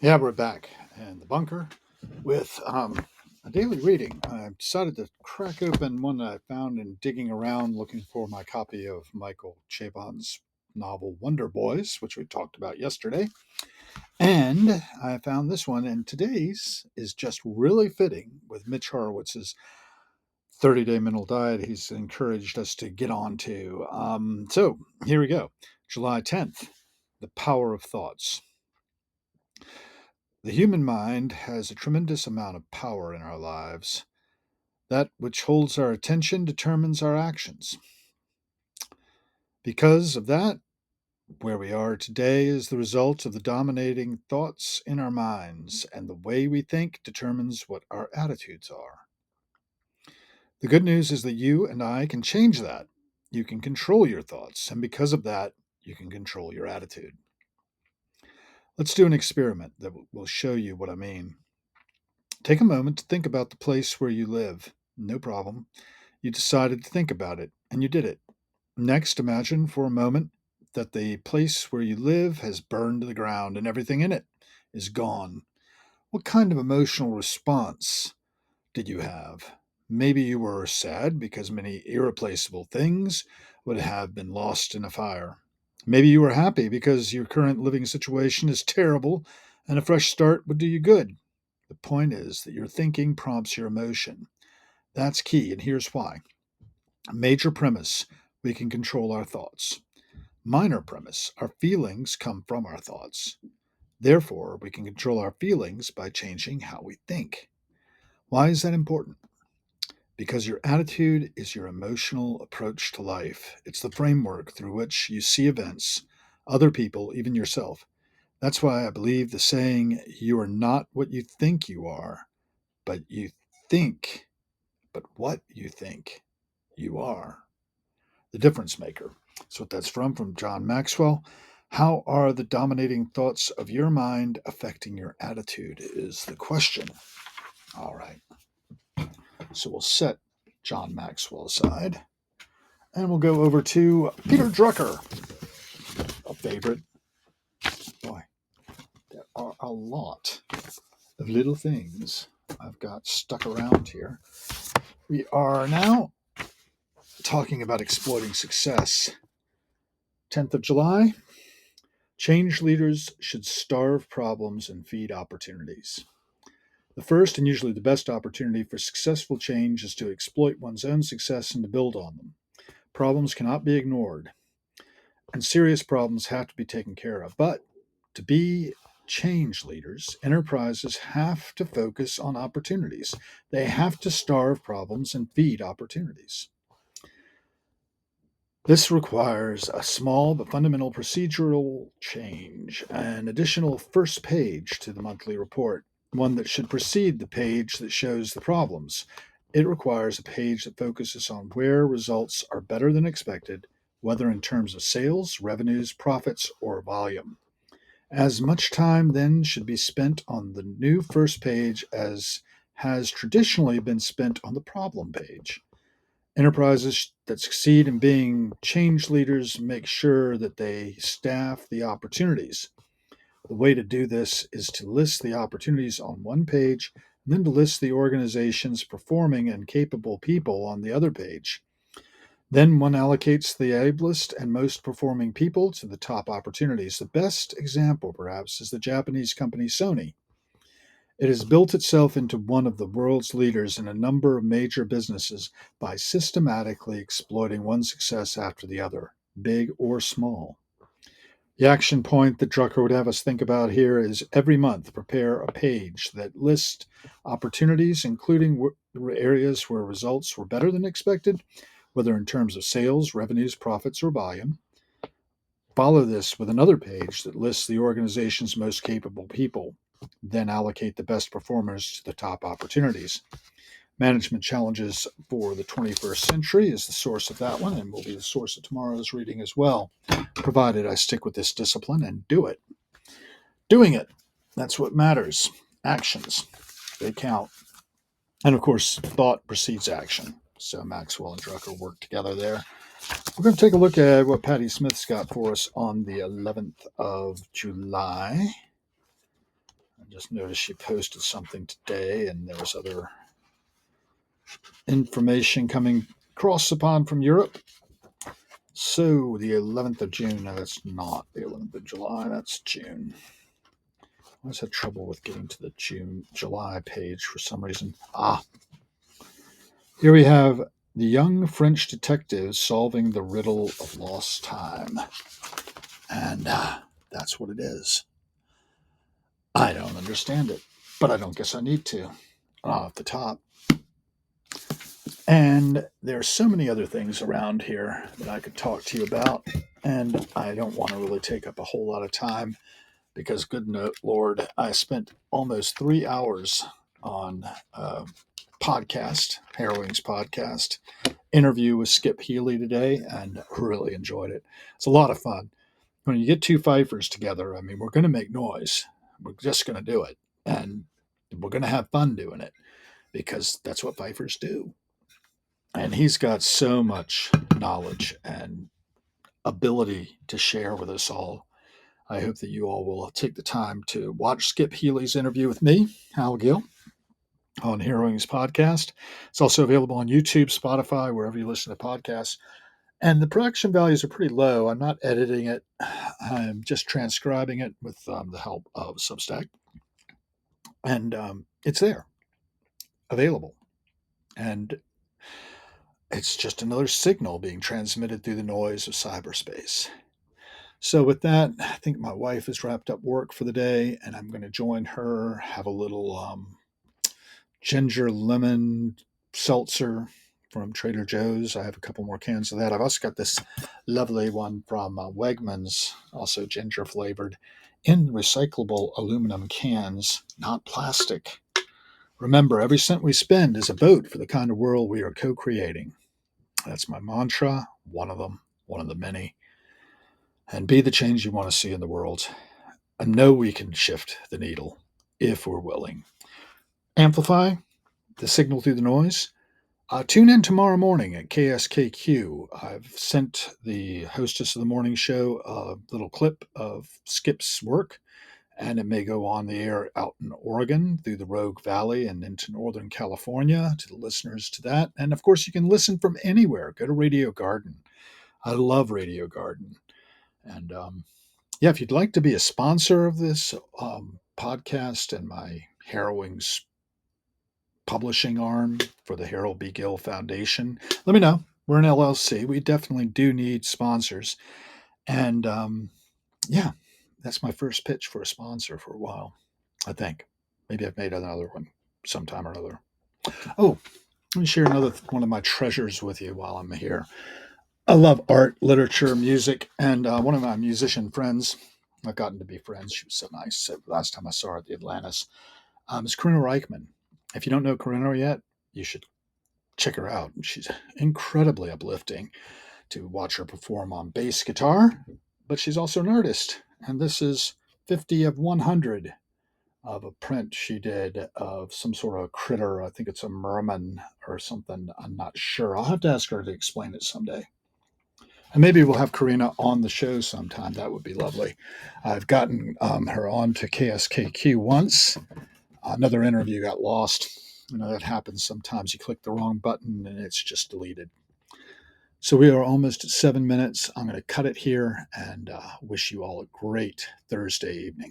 Yeah, we're back in the bunker with a daily reading. I decided to crack open one that I found in digging around looking for my copy of Michael Chabon's novel Wonder Boys, which we talked about yesterday. And I found this one, and today's is just really fitting with Mitch Horowitz's 30-day mental diet he's encouraged us to get on to. So here we go. July 10th, The Power of Thoughts. The human mind has a tremendous amount of power in our lives. That which holds our attention determines our actions. Because of that, where we are today is the result of the dominating thoughts in our minds, and the way we think determines what our attitudes are. The good news is that you and I can change that. You can control your thoughts, and because of that, you can control your attitude. Let's do an experiment that will show you what I mean. Take a moment to think about the place where you live. No problem. You decided to think about it, and you did it. Next, imagine for a moment that the place where you live has burned to the ground and everything in it is gone. What kind of emotional response did you have? Maybe you were sad because many irreplaceable things would have been lost in a fire. Maybe you were happy because your current living situation is terrible and a fresh start would do you good. The point is that your thinking prompts your emotion. That's key, and here's why. Major premise: we can control our thoughts. Minor premise: our feelings come from our thoughts. Therefore, we can control our feelings by changing how we think. Why is that important? Because your attitude is your emotional approach to life. It's the framework through which you see events, other people, even yourself. That's why I believe the saying, you are not what you think you are, but you think, but what you think you are. The Difference Maker. That's what that's from John Maxwell. How are the dominating thoughts of your mind affecting your attitude is the question. All right. So we'll set John Maxwell aside and we'll go over to Peter Drucker, a favorite. Boy, there are a lot of little things I've got stuck around here. We are now talking about exploiting success. 10th of July, change leaders should starve problems and feed opportunities. The first and usually the best opportunity for successful change is to exploit one's own success and to build on them. Problems cannot be ignored, and serious problems have to be taken care of. But to be change leaders, enterprises have to focus on opportunities. They have to starve problems and feed opportunities. This requires a small but fundamental procedural change, an additional first page to the monthly report, one that should precede the page that shows the problems. It requires a page that focuses on where results are better than expected, whether in terms of sales, revenues, profits, or volume. As much time then should be spent on the new first page as has traditionally been spent on the problem page. Enterprises that succeed in being change leaders make sure that they staff the opportunities. The way to do this is to list the opportunities on one page and then to list the organization's performing and capable people on the other page. Then one allocates the ablest and most performing people to the top opportunities. The best example, perhaps, is the Japanese company Sony. It has built itself into one of the world's leaders in a number of major businesses by systematically exploiting one success after the other, big or small. The action point that Drucker would have us think about here is every month prepare a page that lists opportunities, including areas where results were better than expected, whether in terms of sales, revenues, profits, or volume. Follow this with another page that lists the organization's most capable people. Then allocate the best performers to the top opportunities. Management Challenges for the 21st Century is the source of that one and will be the source of tomorrow's reading as well, provided I stick with this discipline and do it. Doing it, that's what matters. Actions, they count. And of course, thought precedes action. So Maxwell and Drucker work together there. We're going to take a look at what Patty Smith's got for us on the 11th of July. just noticed she posted something today, and there was other information coming across the pond from Europe. So the 11th of June, no, that's not the 11th of July, that's June. I always had trouble with getting to the July page for some reason. Here we have the young French detectives solving the riddle of lost time. And that's what it is. I don't understand it, but I don't guess I need to. Off the top. And there's so many other things around here that I could talk to you about, and I don't want to really take up a whole lot of time because, good note, Lord, I spent almost 3 hours on a podcast, Harrowing's podcast, interview with Skip Healy today, and really enjoyed it. It's a lot of fun. When you get two fifers together, I mean, we're going to make noise. We're just going to do it, and we're going to have fun doing it because that's what fifers do. And he's got so much knowledge and ability to share with us all. I hope that you all will take the time to watch Skip Healy's interview with me, Hal Gill, on Heroing's podcast. It's also available on YouTube, Spotify, wherever you listen to podcasts. And the production values are pretty low. I'm not editing it. I'm just transcribing it with the help of Substack. And it's there, available. And it's just another signal being transmitted through the noise of cyberspace. So with that, I think my wife has wrapped up work for the day, and I'm going to join her, have a little ginger lemon seltzer from Trader Joe's. I have a couple more cans of that. I've also got this lovely one from Wegmans, also ginger flavored, in recyclable aluminum cans, not plastic. Remember, every cent we spend is a vote for the kind of world we are co-creating. That's my mantra, one of them, one of the many. And be the change you want to see in the world. And know we can shift the needle if we're willing. Amplify the signal through the noise. Tune in tomorrow morning at KSKQ. I've sent the hostess of the morning show a little clip of Skip's work, and it may go on the air out in Oregon through the Rogue Valley and into Northern California to the listeners to that. And of course, you can listen from anywhere. Go to Radio Garden. I love Radio Garden. And if you'd like to be a sponsor of this podcast and my Harrowing's publishing arm for the Harold B. Gill Foundation, let me know. We're an LLC. We definitely do need sponsors. And that's my first pitch for a sponsor for a while, I think. Maybe I've made another one sometime or another. Oh, let me share another one of my treasures with you while I'm here. I love art, literature, music, and one of my musician friends, I've gotten to be friends. She was so nice. So last time I saw her at the Atlantis, is Corinna Reichman. If you don't know Corinna yet, you should check her out. She's incredibly uplifting to watch her perform on bass guitar, but she's also an artist. And this is 50 of 100 of a print she did of some sort of critter. I think it's a merman or something. I'm not sure. I'll have to ask her to explain it someday. And maybe we'll have Corinna on the show sometime. That would be lovely. I've gotten her on to KSKQ once. Another interview got lost. You know, that happens sometimes. You click the wrong button and it's just deleted. So we are almost at 7 minutes. I'm going to cut it here and wish you all a great Thursday evening.